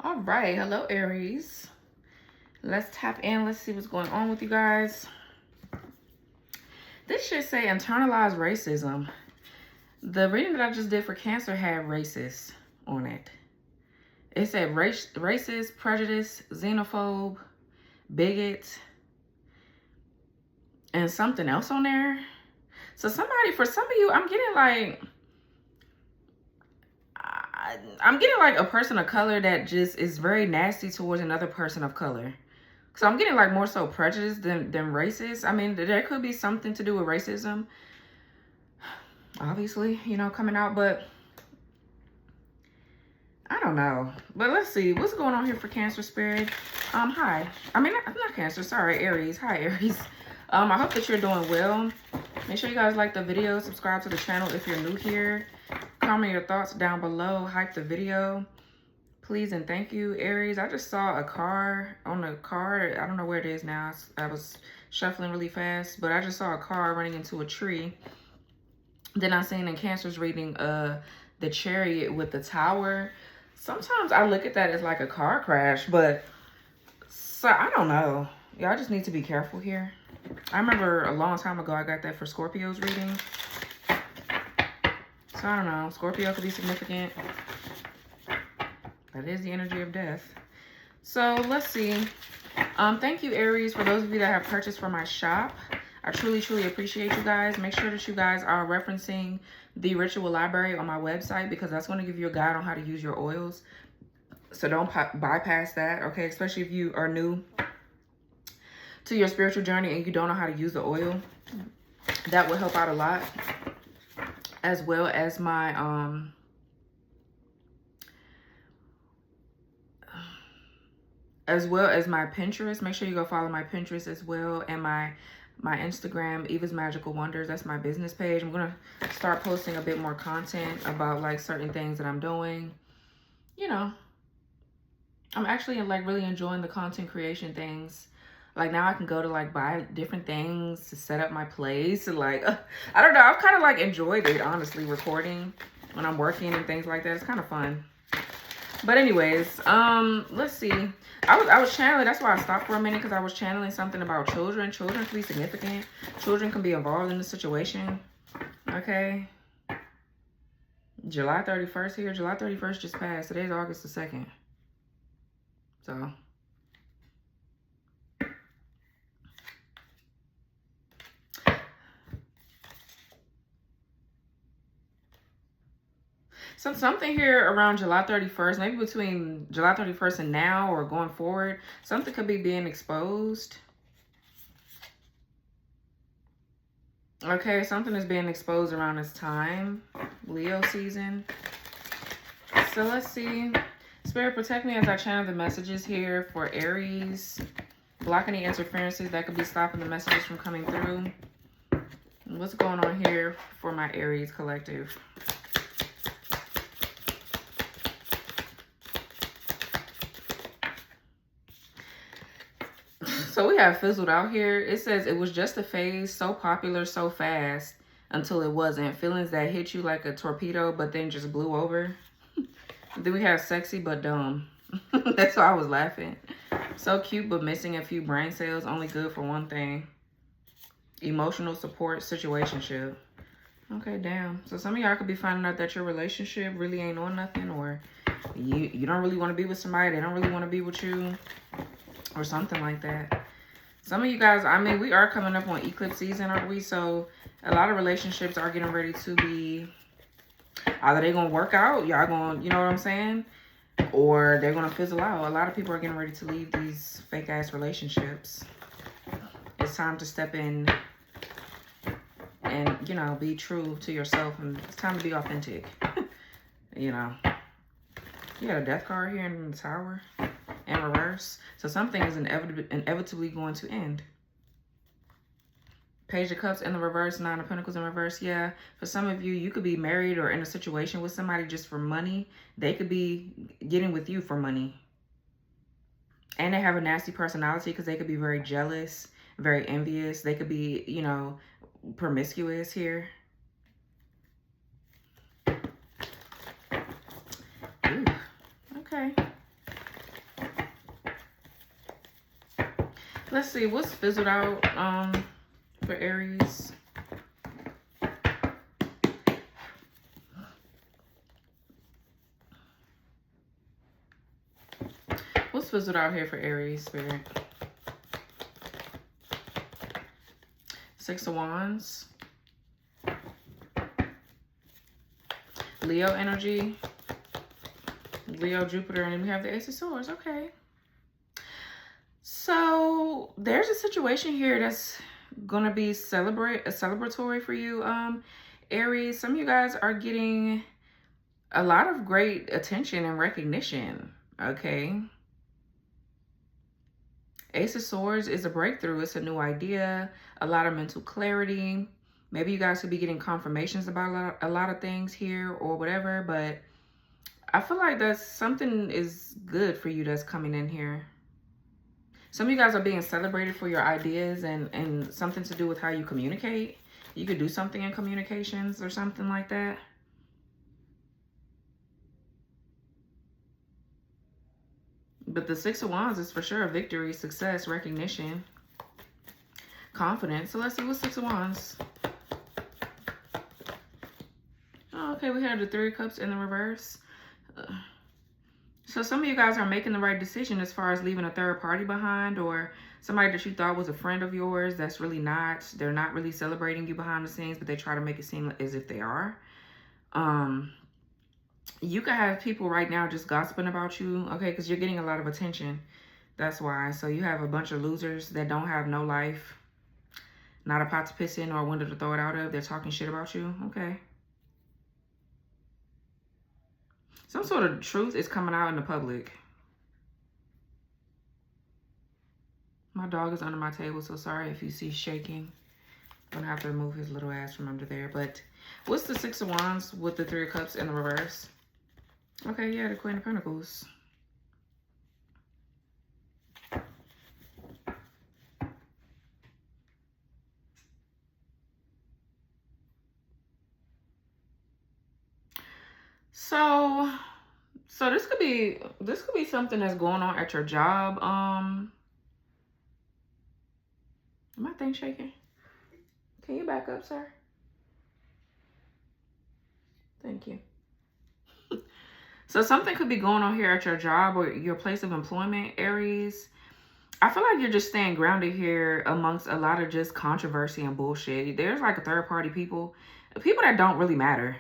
All right, hello Aries. Let's tap in. Let's see what's going on with you guys. This should say internalized racism. The reading that I just did for Cancer had racist on it. It said racist, prejudice, xenophobe, bigot, and something else on there. So for some of you, I'm getting like a person of color that just is very nasty towards another person of color. So I'm getting like more so prejudice than racist. I mean, there could be something to do with racism, obviously, coming out, but I don't know. But let's see what's going on here for Cancer spirit. Hi. I mean, not Cancer, sorry, Aries. Hi, Aries. I hope that you're doing well. Make sure you guys like the video, subscribe to the channel if you're new here. Comment your thoughts down below, hype the video. Please and thank you, Aries. I just saw a car on the card. I don't know where it is now. I was shuffling really fast, but I just saw a car running into a tree. Then I seen in Cancer's reading the Chariot with the tower. Sometimes I look at that as like a car crash, but so I don't know. Y'all just need to be careful here. I remember a long time ago I got that for Scorpio's reading. So I don't know. Scorpio could be significant. That is the energy of death. So let's see. Thank you, Aries, for those of you that have purchased from my shop. I truly, truly appreciate you guys. Make sure that you guys are referencing the ritual library on my website because that's going to give you a guide on how to use your oils. So don't bypass that, okay? Especially if you are new to your spiritual journey and you don't know how to use the oil. That will help out a lot. As well as my Pinterest. Make sure you go follow my Pinterest as well, and my Instagram, Eva's Magical Wonders. That's my business page. I'm gonna start posting a bit more content about like certain things that I'm doing. I'm actually like really enjoying the content creation things. Like now I can go to like buy different things to set up my place and like I don't know, I've kind of like enjoyed it, honestly, recording when I'm working and things like that. It's kind of fun. But anyways, let's see. I was channeling, that's why I stopped for a minute, because I was channeling something about children. Children can be significant. Children can be involved in the situation. Okay. July 31st here. July 31st just passed. Today's August the 2nd. So something here around July 31st, maybe between July 31st and now or going forward, something could be being exposed. Okay, something is being exposed around this time, Leo season. So let's see. Spirit, protect me as I channel the messages here for Aries. Block any interferences that could be stopping the messages from coming through. And what's going on here for my Aries collective? So we have fizzled out here. It says it was just a phase, so popular so fast until it wasn't. Feelings that hit you like a torpedo but then just blew over. Then we have sexy but dumb. That's why I was laughing. So cute but missing a few brain cells, only good for one thing. Emotional support situationship. Okay, damn. So some of y'all could be finding out that your relationship really ain't on nothing, or you don't really want to be with somebody, they don't really want to be with you, or something like that. Some of you guys, I mean, we are coming up on eclipse season, aren't we? So a lot of relationships are getting ready to be, either they're going to work out, y'all going, you know what I'm saying? Or they're going to fizzle out. A lot of people are getting ready to leave these fake ass relationships. It's time to step in and, be true to yourself. And it's time to be authentic. You got a death card here in the tower. In reverse. So something is inevitably going to end. Page of Cups in the reverse, Nine of Pentacles in reverse. Yeah, for some of you, you could be married or in a situation with somebody just for money. They could be getting with you for money. And they have a nasty personality because they could be very jealous, very envious. They could be, promiscuous here. Ooh, okay. Let's see, what's fizzled out for Aries? What's fizzled out here for Aries, Spirit? Six of Wands. Leo energy. Leo, Jupiter, and then we have the Ace of Swords. Okay. So there's a situation here that's gonna be celebratory for you, Aries. Some of you guys are getting a lot of great attention and recognition. Okay. Ace of Swords is a breakthrough. It's a new idea, a lot of mental clarity. Maybe you guys could be getting confirmations about a lot of things here or whatever, but I feel like that's something is good for you that's coming in here. Some of you guys are being celebrated for your ideas and something to do with how you communicate. You could do something in communications or something like that. But the Six of Wands is for sure victory, success, recognition, confidence. So let's see what Six of Wands. Oh, okay, we have the Three of Cups in the reverse. So some of you guys are making the right decision as far as leaving a third party behind, or somebody that you thought was a friend of yours that's really not. They're not really celebrating you behind the scenes, but they try to make it seem as if they are. You could have people right now just gossiping about you, okay, because you're getting a lot of attention. That's why. So you have a bunch of losers that don't have no life, not a pot to piss in or a window to throw it out of. They're talking shit about you, okay. Some sort of truth is coming out in the public. My dog is under my table, so sorry if you see shaking. I'm gonna have to remove his little ass from under there. But what's the Six of Wands with the Three of Cups in the reverse? Okay, yeah, the Queen of Pentacles. So this could be something that's going on at your job. My thing shaking? Can you back up, sir? Thank you. So something could be going on here at your job or your place of employment, Aries. I feel like you're just staying grounded here amongst a lot of just controversy and bullshit. There's like a third party people that don't really matter.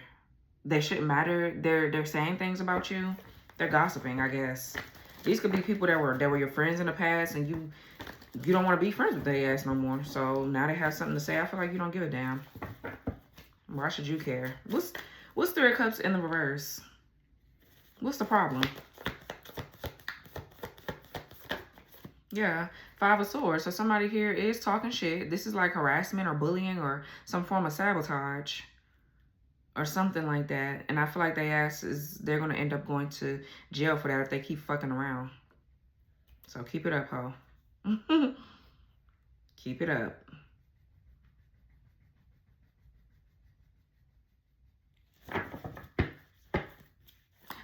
They shouldn't matter. They're saying things about you. They're gossiping, I guess. These could be people that were your friends in the past, and you don't want to be friends with their ass no more. So now they have something to say. I feel like you don't give a damn. Why should you care? What's Three of Cups in the reverse? What's the problem? Yeah, Five of Swords. So somebody here is talking shit. This is like harassment or bullying or some form of sabotage or something like that. And I feel like they're going to end up going to jail for that if they keep fucking around. So keep it up, ho. Keep it up.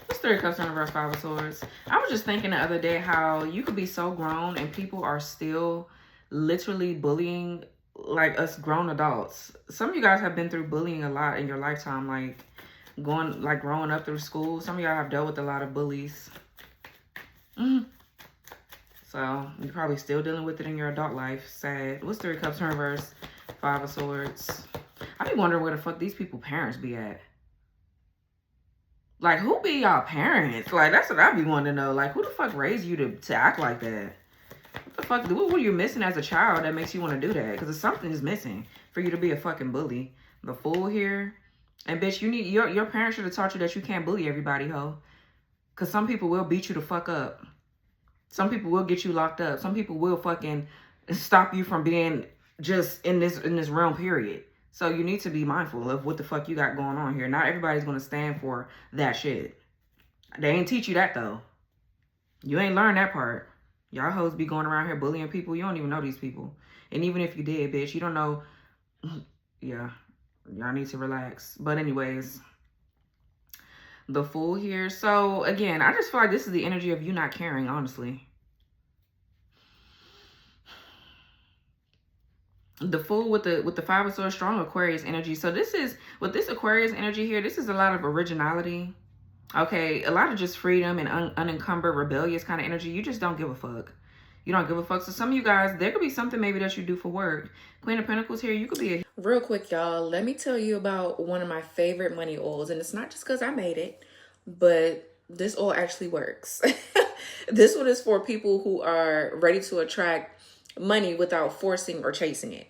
What's Three of Cups in reverse, Five of Swords? I was just thinking the other day how you could be so grown and people are still literally bullying like us grown adults. Some of you guys have been through bullying a lot in your lifetime, like growing up through school. Some of y'all have dealt with a lot of bullies. So you're probably still dealing with it in your adult life. Sad. What's Three of Cups in reverse, Five of Swords? I be wondering where the fuck these people parents be at. Like, who be y'all parents? Like, that's what I be wanting to know. Like, who the fuck raised you to act like that? What the fuck? What were you missing as a child that makes you want to do that? Because something is missing for you to be a fucking bully. The Fool here. And bitch, you need your parents should have taught you that you can't bully everybody, ho. Because some people will beat you the fuck up. Some people will get you locked up. Some people will fucking stop you from being just in this realm, period. So you need to be mindful of what the fuck you got going on here. Not everybody's going to stand for that shit. They ain't teach you that, though. You ain't learned that part. Y'all hoes be going around here bullying people. You don't even know these people. And even if you did, bitch, you don't know. Yeah. Y'all need to relax. But anyways, the Fool here. So, again, I just feel like this is the energy of you not caring, honestly. The Fool with the Five of Swords, strong Aquarius energy. So this is, with this Aquarius energy here, this is a lot of originality. Okay, a lot of just freedom and unencumbered, rebellious kind of energy. You just don't give a fuck. You don't give a fuck. So some of you guys, there could be something maybe that you do for work. Queen of Pentacles here, you could be a... Real quick, y'all, let me tell you about one of my favorite money oils. And it's not just because I made it, but this oil actually works. This one is for people who are ready to attract money without forcing or chasing it.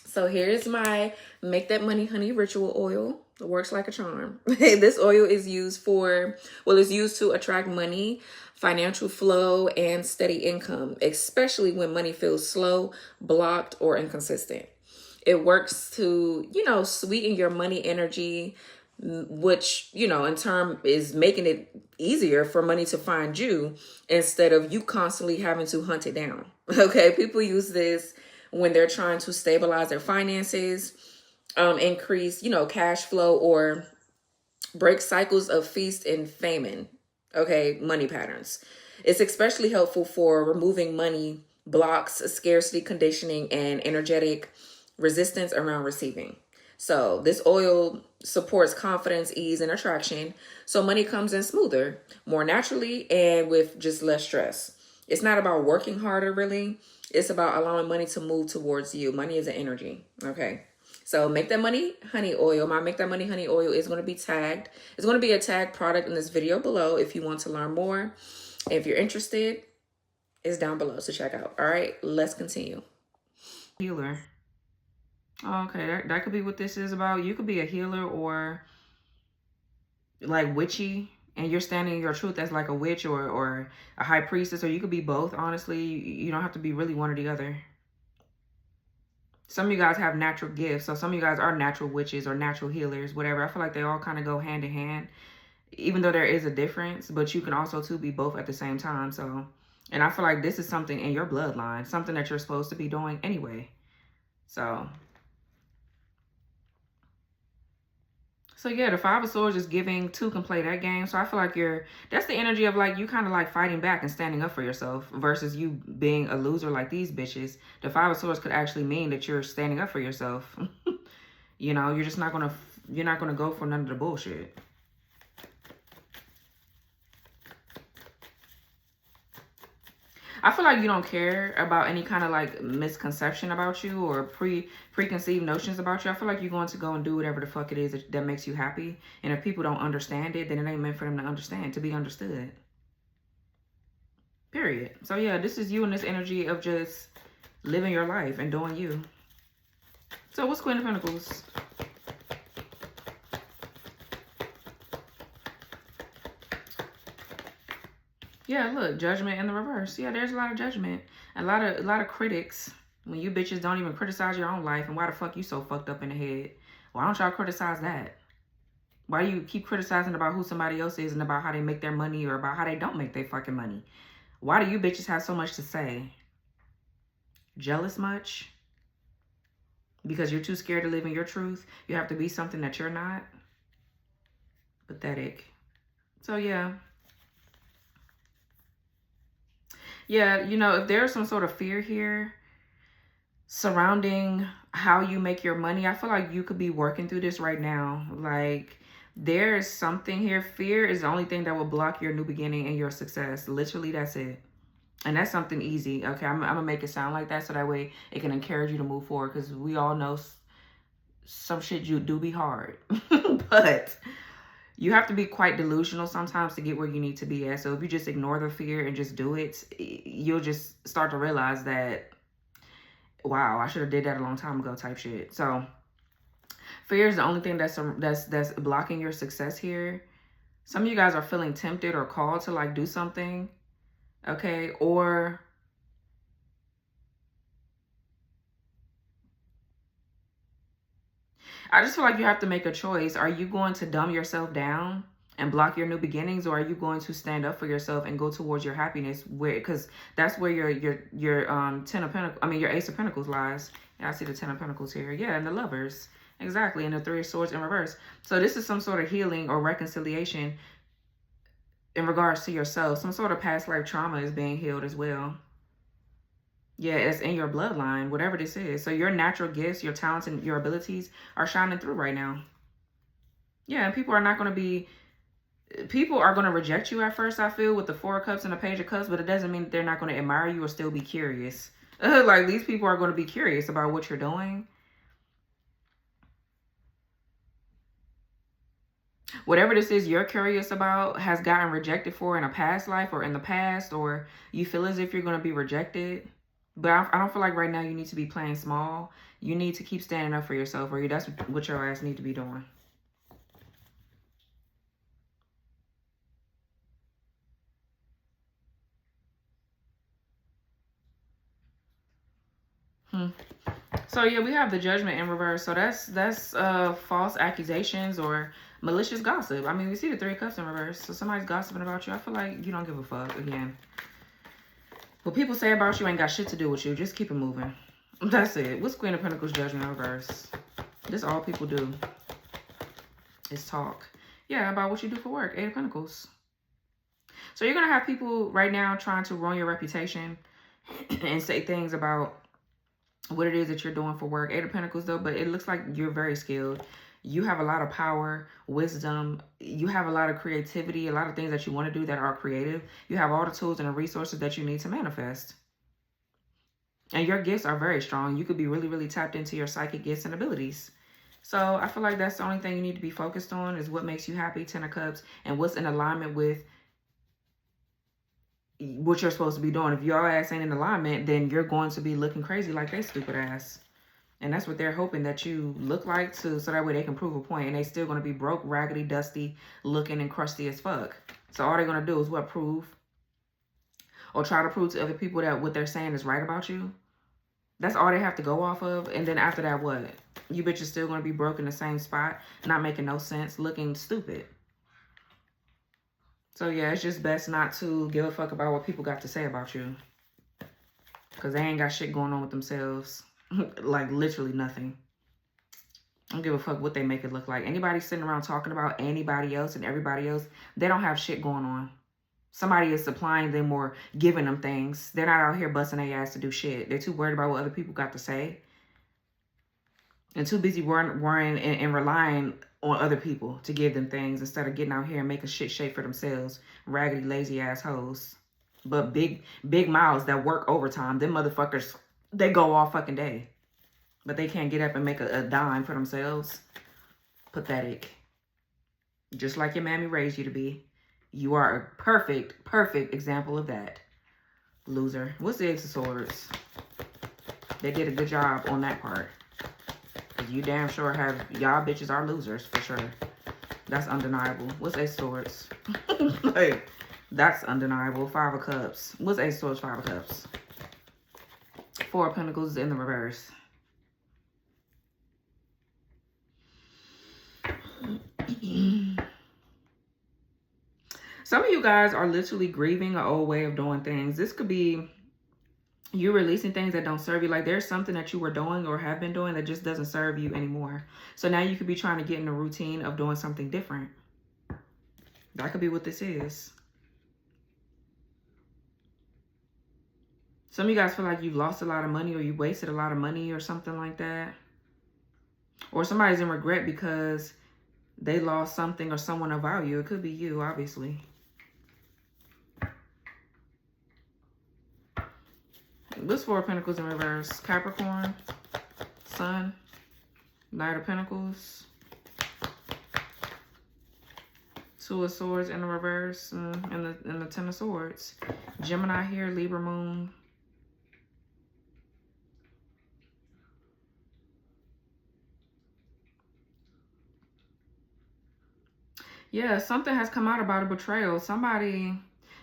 So here's my Make That Money Honey Ritual Oil. It works like a charm. This oil is used for, well, it's used to attract money, financial flow, and steady income, especially when money feels slow, blocked, or inconsistent. It works to, you know, sweeten your money energy, which, you know, in turn is making it easier for money to find you instead of you constantly having to hunt it down. Okay, people use this when they're trying to stabilize their finances, increase, you know, cash flow, or break cycles of feast and famine. Okay, money patterns. It's especially helpful for removing money blocks, scarcity conditioning, and energetic resistance around receiving. So this oil supports confidence, ease, and attraction. So money comes in smoother, more naturally, and with just less stress. It's not about working harder, really. It's about allowing money to move towards you. Money is an energy, okay? So Make That Money Honey Oil. My Make That Money Honey Oil is going to be tagged. It's going to be a tagged product in this video below if you want to learn more. If you're interested, it's down below, so check out. All right, let's continue. Healer. Okay, that could be what this is about. You could be a healer or like witchy, and you're standing in your truth as like a witch or a high priestess, or you could be both. Honestly, you don't have to be really one or the other. Some of you guys have natural gifts, so some of you guys are natural witches or natural healers, whatever. I feel like they all kind of go hand in hand, even though there is a difference, but you can also too be both at the same time. So, and I feel like this is something in your bloodline, something that you're supposed to be doing anyway. So yeah, the Five of Swords is giving two can play that game. So I feel like that's the energy of like you kind of like fighting back and standing up for yourself versus you being a loser like these bitches. The Five of Swords could actually mean that you're standing up for yourself. You know, you're not gonna go for none of the bullshit. I feel like you don't care about any kind of like misconception about you or preconceived notions about you. I feel like you're going to go and do whatever the fuck it is that makes you happy. And if people don't understand it, then it ain't meant for them to understand, to be understood. Period. So yeah, this is you in this energy of just living your life and doing you. So what's Queen of Pentacles? Yeah, look, judgment in the reverse. Yeah, there's a lot of judgment. A lot of critics. When you bitches don't even criticize your own life, and why the fuck you so fucked up in the head? Why don't y'all criticize that? Why do you keep criticizing about who somebody else is and about how they make their money or about how they don't make their fucking money? Why do you bitches have so much to say? Jealous much? Because you're too scared to live in your truth? You have to be something that you're not? Pathetic. So yeah. Yeah, you know, if there's some sort of fear here surrounding how you make your money, I feel like you could be working through this right now. Like, there's something here. Fear is the only thing that will block your new beginning and your success. Literally, that's it. And that's something easy. Okay, I'm going to make it sound like that so that way it can encourage you to move forward, because we all know some shit you do be hard. But you have to be quite delusional sometimes to get where you need to be at. So if you just ignore the fear and just do it, you'll just start to realize that, wow, I should have did that a long time ago type shit. So fear is the only thing that's blocking your success here. Some of you guys are feeling tempted or called to like do something, okay? Or I just feel like you have to make a choice. Are you going to dumb yourself down and block your new beginnings, or are you going to stand up for yourself and go towards your happiness? Where, because that's where your Ten of Pentacles, I mean your Ace of Pentacles lies. Yeah, I see the Ten of Pentacles here. Yeah, and the Lovers. Exactly, and the Three of Swords in reverse. So this is some sort of healing or reconciliation in regards to yourself. Some sort of past life trauma is being healed as well. Yeah, it's in your bloodline, whatever this is. So your natural gifts, your talents, and your abilities are shining through right now. Yeah, and people are not going to be, people are going to reject you at first, I feel, with the Four of Cups and the Page of Cups, but it doesn't mean they're not going to admire you or still be curious. Like, these people are going to be curious about what you're doing. Whatever this is you're curious about has gotten rejected for in a past life or in the past, or you feel as if you're going to be rejected. But I don't feel like right now you need to be playing small. You need to keep standing up for yourself, or that's what your ass need to be doing. So yeah, we have the Judgment in reverse. So that's false accusations or malicious gossip. I mean, we see the Three of Cups in reverse. So somebody's gossiping about you. I feel like you don't give a fuck again. What people say about you ain't got shit to do with you. Just keep it moving. That's it. What's Queen of Pentacles, Judgment in reverse? This all people do is talk. Yeah, about what you do for work. Eight of Pentacles. So you're going to have people right now trying to ruin your reputation and say things about what it is that you're doing for work. Eight of Pentacles though, but it looks like you're very skilled. You have a lot of power, wisdom. You have a lot of creativity, a lot of things that you want to do that are creative. You have all the tools and the resources that you need to manifest. And your gifts are very strong. You could be really, really tapped into your psychic gifts and abilities. So I feel like that's the only thing you need to be focused on is what makes you happy, Ten of Cups, and what's in alignment with what you're supposed to be doing. If your ass ain't in alignment, then you're going to be looking crazy like they stupid ass. And that's what they're hoping that you look like so that way they can prove a point. And they still going to be broke, raggedy, dusty, looking and crusty as fuck. So all they're going to do is what? Prove or try to prove to other people that what they're saying is right about you. That's all they have to go off of. And then after that, what? You bitches still going to be broke in the same spot, not making no sense, looking stupid. So yeah, it's just best not to give a fuck about what people got to say about you. Because they ain't got shit going on with themselves. Like literally nothing. I don't give a fuck what they make it look like. Anybody sitting around talking about anybody else and everybody else, they don't have shit going on. Somebody is supplying them or giving them things. They're not out here busting their ass to do shit. They're too worried about what other people got to say. And too busy worrying and relying on other people to give them things instead of getting out here and making shit shape for themselves. Raggedy, lazy assholes. But big mouths that work overtime. Them motherfuckers, they go all fucking day. But they can't get up and make a dime for themselves. Pathetic. Just like your mammy raised you to be. You are a perfect example of that. Loser. What's the Ace of Swords? They did a good job on that part. You damn sure have, y'all bitches are losers for sure. That's undeniable. What's Ace of Swords? Like, that's undeniable. Five of Cups. What's Ace of Swords, Five of Cups? Four of Pentacles in the reverse. Some of you guys are literally grieving an old way of doing things. This could be you releasing things that don't serve you. Like there's something that you were doing or have been doing that just doesn't serve you anymore. So now you could be trying to get in the routine of doing something different. That could be what this is. Some of you guys feel like you've lost a lot of money or you wasted a lot of money or something like that. Or somebody's in regret because they lost something or someone of value. It could be you, obviously. This Four of Pentacles in reverse. Capricorn, Sun, Knight of Pentacles, Two of Swords in the reverse, and the Ten of Swords. Gemini here, Libra Moon. Yeah, something has come out about a betrayal. Somebody,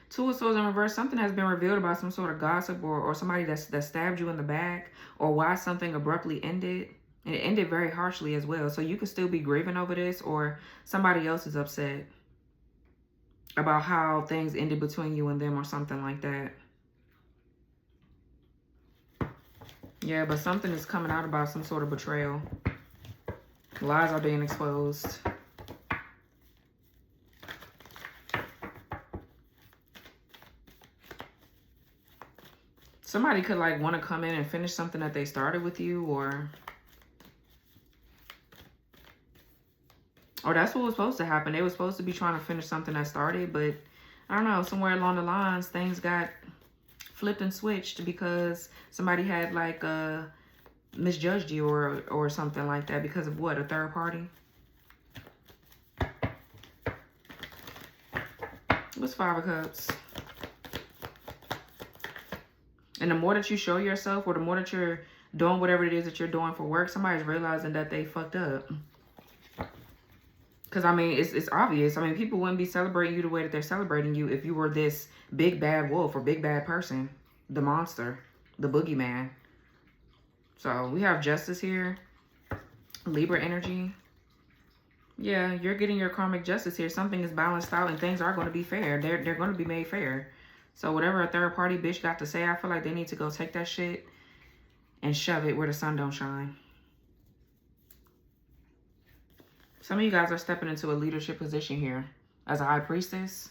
Two of Swords in reverse, something has been revealed about some sort of gossip or somebody that stabbed you in the back or why something abruptly ended. And it ended very harshly as well. So you could still be grieving over this or somebody else is upset about how things ended between you and them or something like that. Yeah, but something is coming out about some sort of betrayal. Lies are being exposed. Somebody could like want to come in and finish something that they started with you, or that's what was supposed to happen. They were supposed to be trying to finish something that started, but I don't know, somewhere along the lines, things got flipped and switched because somebody had like misjudged you or something like that because of what? A third party? What's Five of Cups? And the more that you show yourself, or the more that you're doing whatever it is that you're doing for work, somebody's realizing that they fucked up. Because, I mean, it's obvious. I mean, people wouldn't be celebrating you the way that they're celebrating you if you were this big bad wolf or big bad person. The monster. The boogeyman. So, we have justice here. Libra energy. Yeah, you're getting your karmic justice here. Something is balanced out and things are going to be fair. They're going to be made fair. So whatever a third party bitch got to say, I feel like they need to go take that shit and shove it where the sun don't shine. Some of you guys are stepping into a leadership position here as a high priestess.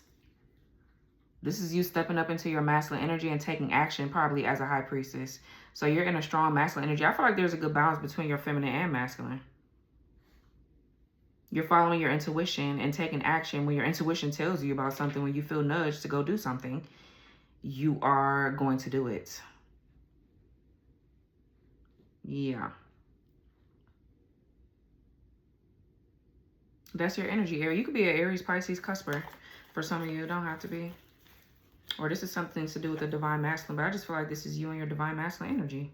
This is you stepping up into your masculine energy and taking action, probably as a high priestess. So you're in a strong masculine energy. I feel like there's a good balance between your feminine and masculine. You're following your intuition and taking action when your intuition tells you about something, when you feel nudged to go do something. You are going to do it. Yeah. That's your energy area. You could be an Aries, Pisces, cusper. For some of you, it don't have to be. Or this is something to do with the divine masculine, but I just feel like this is you and your divine masculine energy.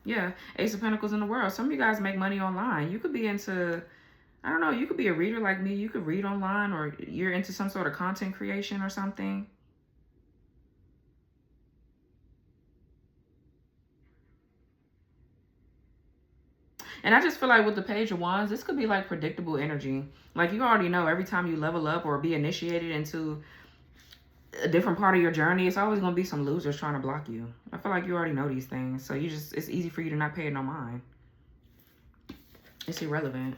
Yeah. Ace of Pentacles in the world. Some of you guys make money online. You could be into, I don't know, you could be a reader like me. You could read online, or you're into some sort of content creation or something. And I just feel like with the Page of Wands, this could be like predictable energy. Like you already know every time you level up or be initiated into a different part of your journey, it's always going to be some losers trying to block you. I feel like you already know these things. So it's easy for you to not pay it no mind. It's irrelevant.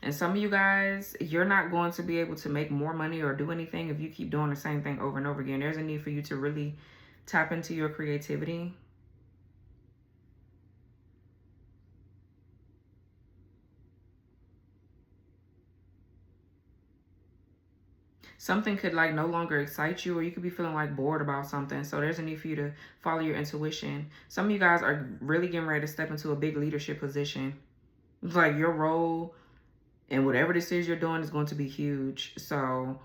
And some of you guys, you're not going to be able to make more money or do anything if you keep doing the same thing over and over again. There's a need for you to really tap into your creativity. Something could like no longer excite you, or you could be feeling like bored about something. So there's a need for you to follow your intuition. Some of you guys are really getting ready to step into a big leadership position. Like your role and whatever this is you're doing is going to be huge. So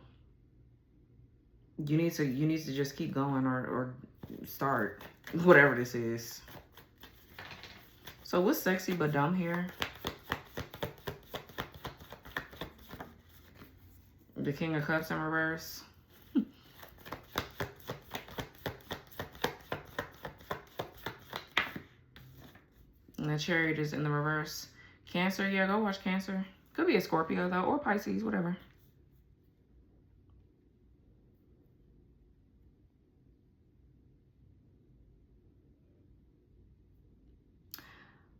you need to just keep going or start whatever this is. So what's sexy but dumb here? The King of Cups in reverse. And the Chariot is in the reverse. Cancer, yeah, go watch Cancer. Could be a Scorpio though, or Pisces, whatever.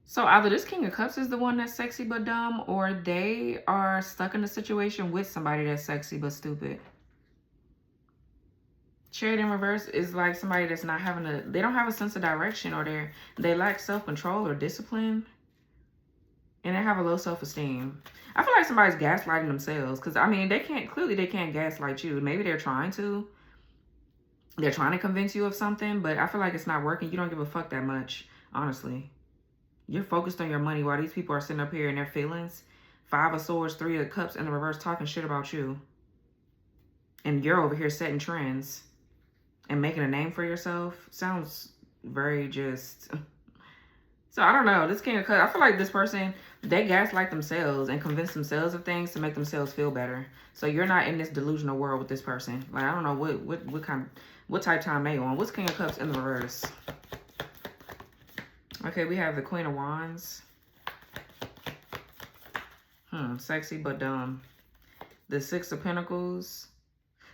So either this King of Cups is the one that's sexy but dumb, or they are stuck in a situation with somebody that's sexy but stupid. Chariot in reverse is like somebody that's not having they don't have a sense of direction, or they lack self-control or discipline. And they have a low self-esteem. I feel like somebody's gaslighting themselves. Because, I mean, they can't gaslight you. Maybe they're trying to. They're trying to convince you of something. But I feel like it's not working. You don't give a fuck that much, honestly. You're focused on your money while these people are sitting up here in their feelings. 5 of Swords, 3 of Cups in the reverse talking shit about you. And you're over here setting trends and making a name for yourself. Sounds very just... So, I don't know. This King of Cups, I feel like this person, they gaslight themselves and convince themselves of things to make themselves feel better. So, you're not in this delusional world with this person. Like, I don't know what type time they on. What's King of Cups in the reverse? Okay, we have the Queen of Wands. Sexy but dumb. The 6 of Pentacles.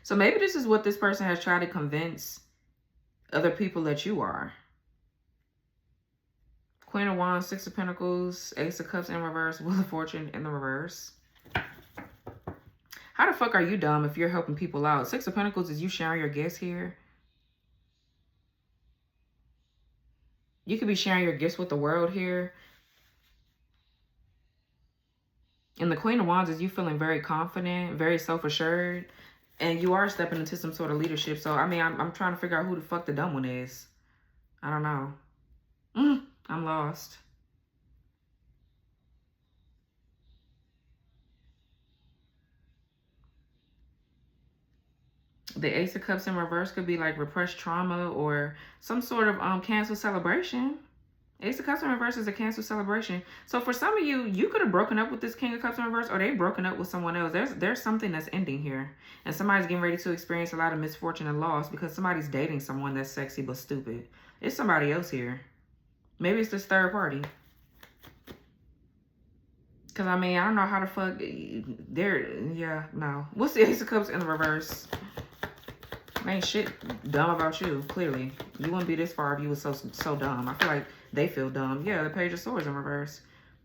So, maybe this is what this person has tried to convince other people that you are. Queen of Wands, 6 of Pentacles, Ace of Cups in reverse, Wheel of Fortune in the reverse. How the fuck are you dumb if you're helping people out? Six of Pentacles is you sharing your gifts here. You could be sharing your gifts with the world here. And the Queen of Wands is you feeling very confident, very self-assured. And you are stepping into some sort of leadership. So, I mean, I'm trying to figure out who the fuck the dumb one is. I don't know. I'm lost. The Ace of Cups in reverse could be like repressed trauma or some sort of canceled celebration. Ace of Cups in reverse is a canceled celebration. So for some of you, you could have broken up with this King of Cups in reverse, or they've broken up with someone else. There's something that's ending here. And somebody's getting ready to experience a lot of misfortune and loss because somebody's dating someone that's sexy but stupid. It's somebody else here. Maybe it's this third party. Because, I mean, I don't know how the fuck... no. What's the Ace of Cups in the reverse? Ain't shit dumb about you, clearly. You wouldn't be this far if you was so dumb. I feel like they feel dumb. Yeah, the Page of Swords in reverse.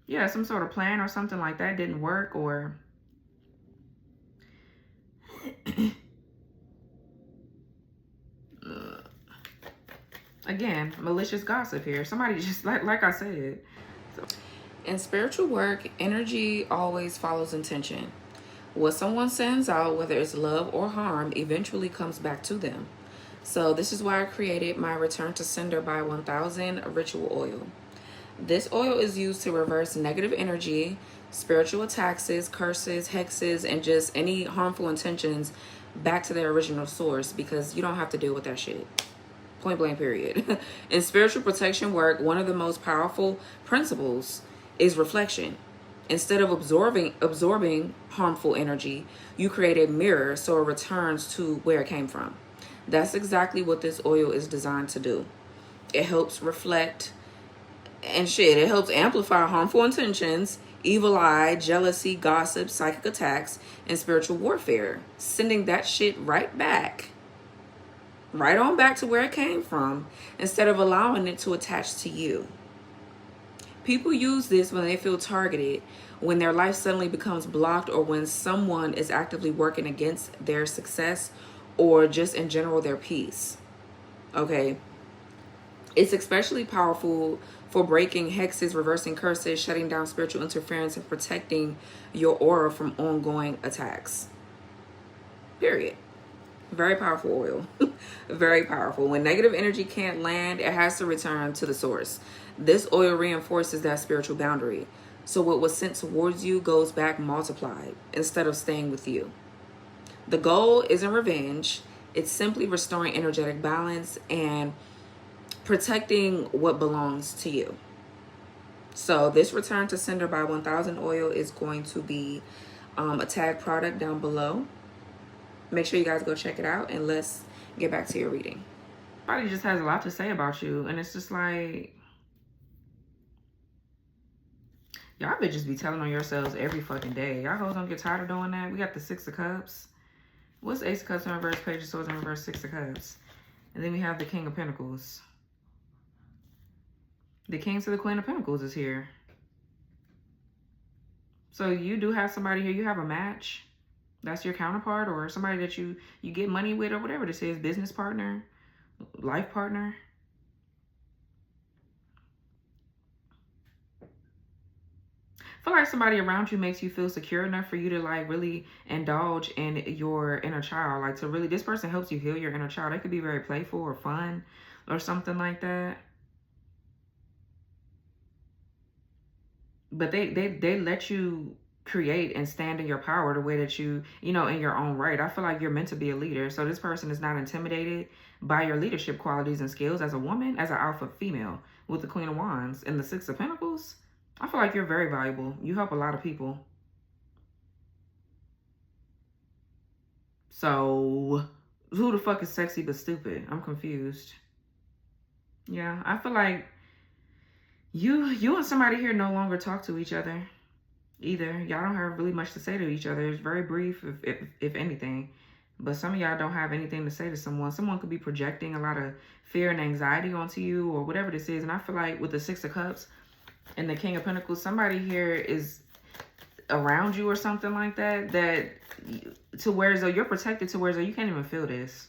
Yeah, some sort of plan or something like that didn't work, or... Again, malicious gossip here. Somebody just, like I said. So. In spiritual work, energy always follows intention. What someone sends out, whether it's love or harm, eventually comes back to them. So this is why I created my Return to Sender by 1000 ritual oil. This oil is used to reverse negative energy, spiritual attacks, curses, hexes, and just any harmful intentions back to their original source, because you don't have to deal with that shit. Point blank period. In spiritual protection work, one of the most powerful principles is reflection. Instead of absorbing harmful energy, you create a mirror so it returns to where it came from. That's exactly what this oil is designed to do. It helps reflect and shit. It helps amplify harmful intentions, evil eye, jealousy, gossip, psychic attacks, and spiritual warfare, sending that shit right on back to where it came from, instead of allowing it to attach to you. People use this when they feel targeted, when their life suddenly becomes blocked, or when someone is actively working against their success, or just in general their peace. Okay? It's especially powerful for breaking hexes, reversing curses, shutting down spiritual interference, and protecting your aura from ongoing attacks. Period. Very powerful oil. Very powerful. When negative energy can't land, it has to return to the source. This oil reinforces that spiritual boundary. So what was sent towards you goes back multiplied instead of staying with you. The goal isn't revenge. It's simply restoring energetic balance and protecting what belongs to you. So this Return to Sender by 1000 oil is going to be a tag product down below. Make sure you guys go check it out, and let's get back to your reading. Somebody just has a lot to say about you, and it's just like, y'all bitches be telling on yourselves every fucking day. Y'all hoes don't get tired of doing that. We got the Six of Cups. What's Ace of Cups in reverse, Page of Swords in reverse, Six of Cups? And then we have the King of Pentacles. The King to the Queen of Pentacles is here. So you do have somebody here. You have a match. That's your counterpart, or somebody that you get money with, or whatever this is. Business partner, life partner. I feel like somebody around you makes you feel secure enough for you to like really indulge in your inner child. Like to really, this person helps you heal your inner child. They could be very playful or fun or something like that. But they let you create and stand in your power the way that you know, in your own right. I feel like you're meant to be a leader. So this person is not intimidated by your leadership qualities and skills as a woman, as an alpha female with the Queen of Wands and the Six of Pentacles. I feel like you're very valuable. You help a lot of people. So who the fuck is sexy but stupid? I'm confused. Yeah, I feel like you and somebody here no longer talk to each other either. Y'all don't have really much to say to each other. It's very brief, if anything. But some of y'all don't have anything to say to someone. Someone could be projecting a lot of fear and anxiety onto you, or whatever this is. And I feel like with the Six of Cups and the King of Pentacles, somebody here is around you or something like that, to where as though you're protected, to where as though you can't even feel this.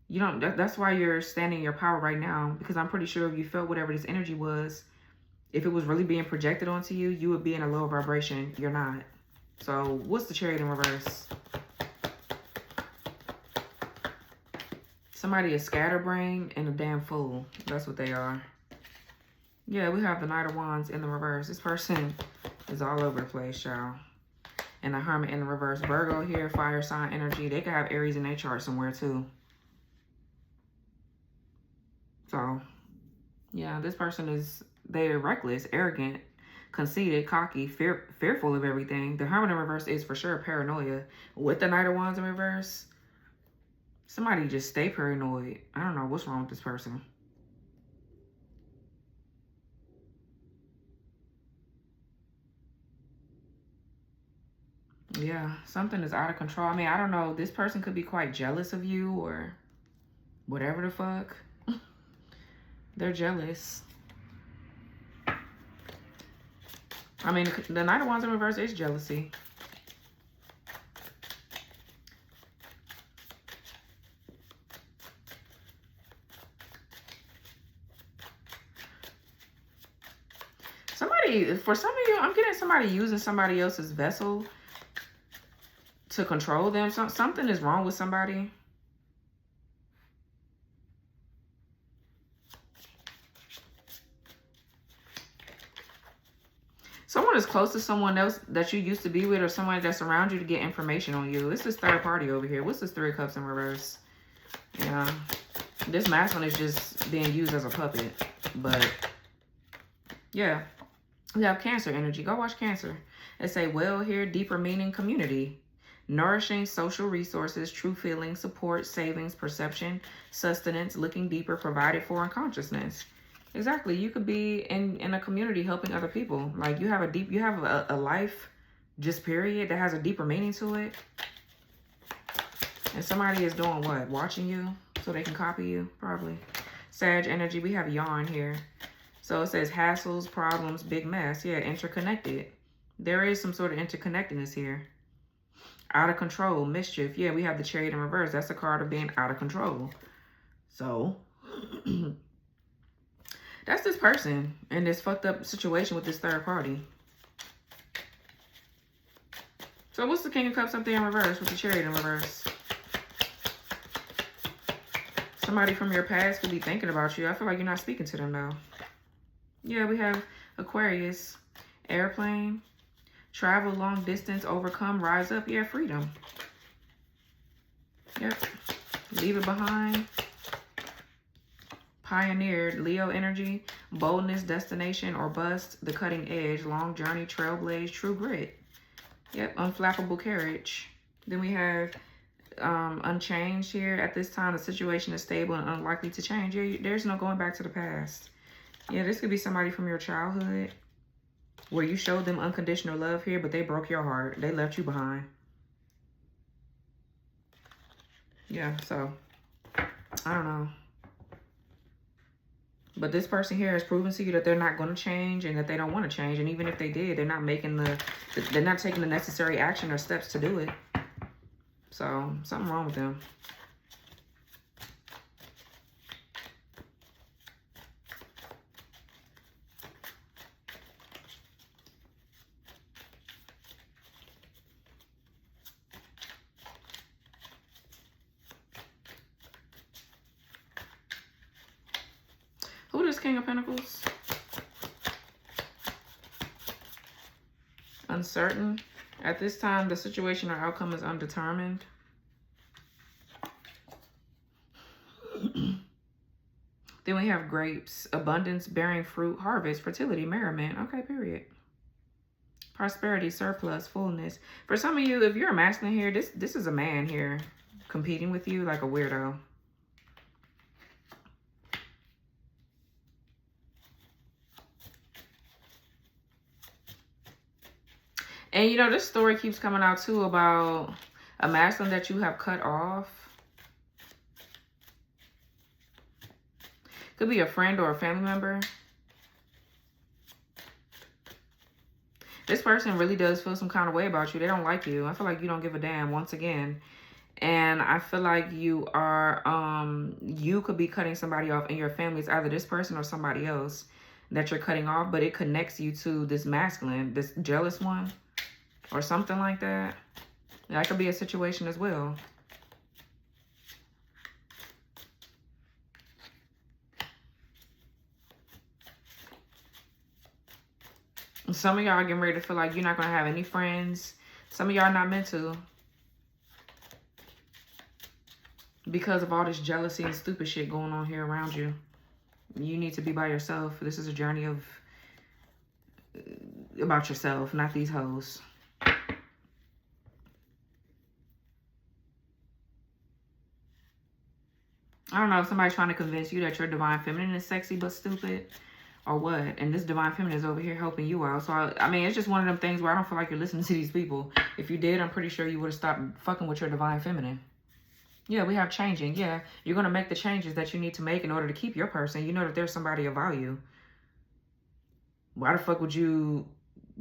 You don't, that's why you're standing in your power right now, because I'm pretty sure if you felt whatever this energy was, if it was really being projected onto you, you would be in a lower vibration. You're not. So what's the Chariot in reverse? Somebody is scatterbrained and a damn fool. That's what they are. Yeah, we have the Knight of Wands in the reverse. This person is all over the place, y'all. And the Hermit in the reverse. Virgo here, fire sign energy. They could have Aries in their chart somewhere too. So, yeah, this person is, they're reckless, arrogant, conceited, cocky, fearful of everything. The Hermit in reverse is for sure paranoia. With the Knight of Wands in reverse, somebody just stay paranoid. I don't know what's wrong with this person. Yeah, something is out of control. I mean, I don't know. This person could be quite jealous of you or whatever the fuck. They're jealous. I mean, the Knight of Wands in reverse is jealousy. Somebody, for some of you, I'm getting somebody using somebody else's vessel to control them. Something is wrong with somebody. Someone is close to someone else that you used to be with, or someone that's around you to get information on you. It's this third party over here. What's this Three of Cups in reverse? Yeah. This masculine is just being used as a puppet. But, yeah. We have Cancer energy. Go watch Cancer. They say, well here, deeper meaning, community. Nourishing social resources, true feelings, support, savings, perception, sustenance, looking deeper, provided for, and consciousness. Exactly. You could be in a community helping other people. Like you have a life, just period, that has a deeper meaning to it. And somebody is doing what? Watching you so they can copy you, probably. Sag energy. We have Yarn here. So it says hassles, problems, big mess. Yeah, interconnected. There is some sort of interconnectedness here. Out of control, mischief. Yeah, we have the Chariot in reverse. That's a card of being out of control. So, that's this person in this fucked up situation with this third party. So what's the King of Cups up there in reverse with the Chariot in reverse? Somebody from your past could be thinking about you. I feel like you're not speaking to them though. Yeah, we have Aquarius, airplane, travel long distance, overcome, rise up. Yeah, freedom. Yep. Leave it behind. Pioneered, Leo energy, boldness, destination or bust, the cutting edge, long journey, trailblaze, true grit. Yep, unflappable carriage. Then we have unchanged here. At this time, the situation is stable and unlikely to change. There's no going back to the past. Yeah, this could be somebody from your childhood where you showed them unconditional love here, but they broke your heart. They left you behind. Yeah, so I don't know. But this person here has proven to you that they're not going to change and that they don't want to change. And even if they did, they're not making they're not taking the necessary action or steps to do it. So something wrong with them. Who is King of Pentacles? Uncertain. At this time, the situation or outcome is undetermined. Then we have grapes, abundance, bearing fruit, harvest, fertility, merriment. Okay, period. Prosperity, surplus, fullness. For some of you, if you're a masculine here, this is a man here competing with you like a weirdo. And, you know, this story keeps coming out, too, about a masculine that you have cut off. Could be a friend or a family member. This person really does feel some kind of way about you. They don't like you. I feel like you don't give a damn once again. And I feel like you are, you could be cutting somebody off in your family. It's either this person or somebody else that you're cutting off, but it connects you to this masculine, this jealous one or something like that. That could be a situation as well. Some of y'all are getting ready to feel like you're not going to have any friends. Some of y'all not meant to. Because of all this jealousy and stupid shit going on here around you. You need to be by yourself. This is a journey of about yourself, not these hoes. I don't know if somebody's trying to convince you that your divine feminine is sexy but stupid or what. And this divine feminine is over here helping you out. So, I mean, it's just one of them things where I don't feel like you're listening to these people. If you did, I'm pretty sure you would have stopped fucking with your divine feminine. Yeah, we have changing. Yeah, you're going to make the changes that you need to make in order to keep your person. You know that there's somebody of value. Why the fuck would you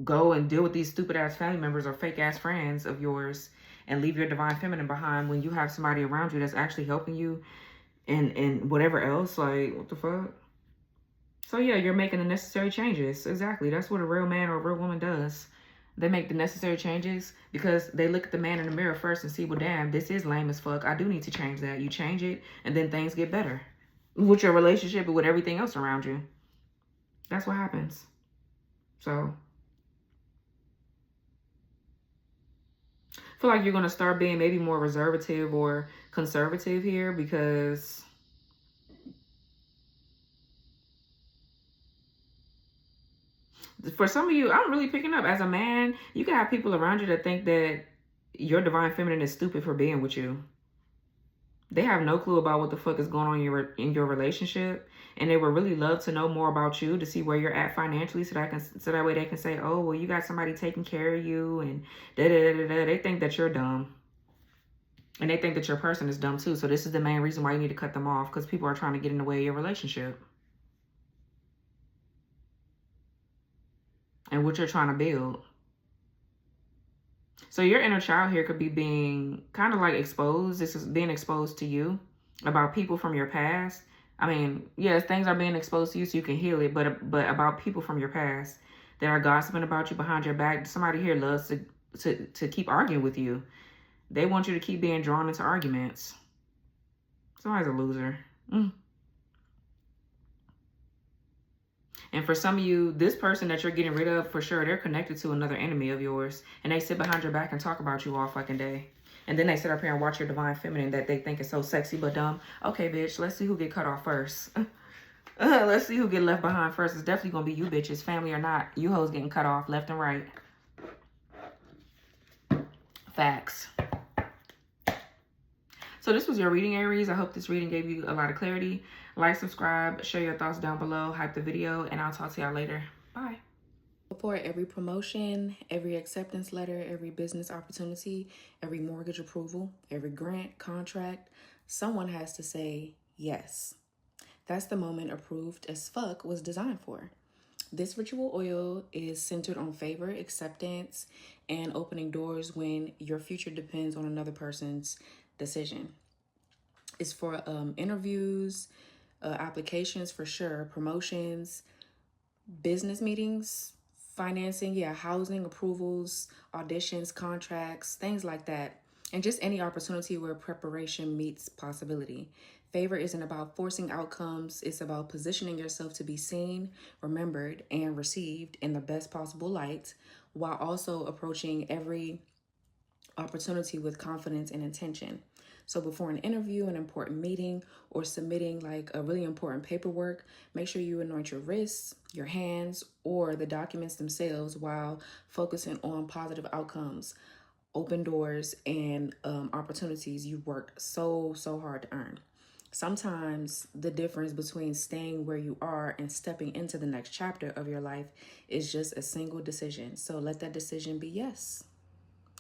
go and deal with these stupid ass family members or fake ass friends of yours and leave your divine feminine behind when you have somebody around you that's actually helping you and whatever else? Like, what the fuck? So yeah, you're making the necessary changes. Exactly. That's what a real man or a real woman does. They make the necessary changes because they look at the man in the mirror first and see, well, damn, this is lame as fuck. I do need to change that. You change it, and then things get better with your relationship and with everything else around you. That's what happens. So I feel like you're going to start being maybe more reservative or conservative here because for some of you, I'm really picking up as a man, you can have people around you that think that your divine feminine is stupid for being with you. They have no clue about what the fuck is going on in your relationship, and they would really love to know more about you to see where you're at financially, so that way they can say, oh, well, you got somebody taking care of you, and da da da da. They think that you're dumb, and they think that your person is dumb too. So this is the main reason why you need to cut them off, because people are trying to get in the way of your relationship and what you're trying to build. So your inner child here could be being kind of like exposed. This is being exposed to you about people from your past. I mean, yes, things are being exposed to you so you can heal it, but about people from your past that are gossiping about you behind your back. Somebody here loves to keep arguing with you. They want you to keep being drawn into arguments. Somebody's a loser. And for some of you, this person that you're getting rid of, for sure, they're connected to another enemy of yours. And they sit behind your back and talk about you all fucking day. And then they sit up here and watch your divine feminine that they think is so sexy but dumb. Okay, bitch, let's see who get cut off first. Let's see who get left behind first. It's definitely going to be you bitches, family or not. You hoes getting cut off left and right. Facts. So this was your reading, Aries. I hope this reading gave you a lot of clarity. Like, subscribe, share your thoughts down below, hype the video, and I'll talk to y'all later. Bye. For every promotion, every acceptance letter, every business opportunity, every mortgage approval, every grant, contract, someone has to say yes. That's the moment Approved as Fuck was designed for. This ritual oil is centered on favor, acceptance, and opening doors when your future depends on another person's decision. It's for interviews, applications for sure, promotions, business meetings, financing, housing approvals, auditions, contracts, things like that. And just any opportunity where preparation meets possibility. Favor isn't about forcing outcomes. It's about positioning yourself to be seen, remembered, and received in the best possible light, while also approaching every opportunity with confidence and intention. So before an interview, an important meeting, or submitting like a really important paperwork, make sure you anoint your wrists, your hands, or the documents themselves while focusing on positive outcomes, open doors, and opportunities you worked so hard to earn. Sometimes the difference between staying where you are and stepping into the next chapter of your life is just a single decision. So let that decision be yes.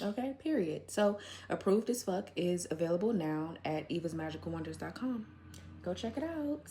Okay, period. So Approved as Fuck is available now at evasmagicalwonders.com. Go check it out.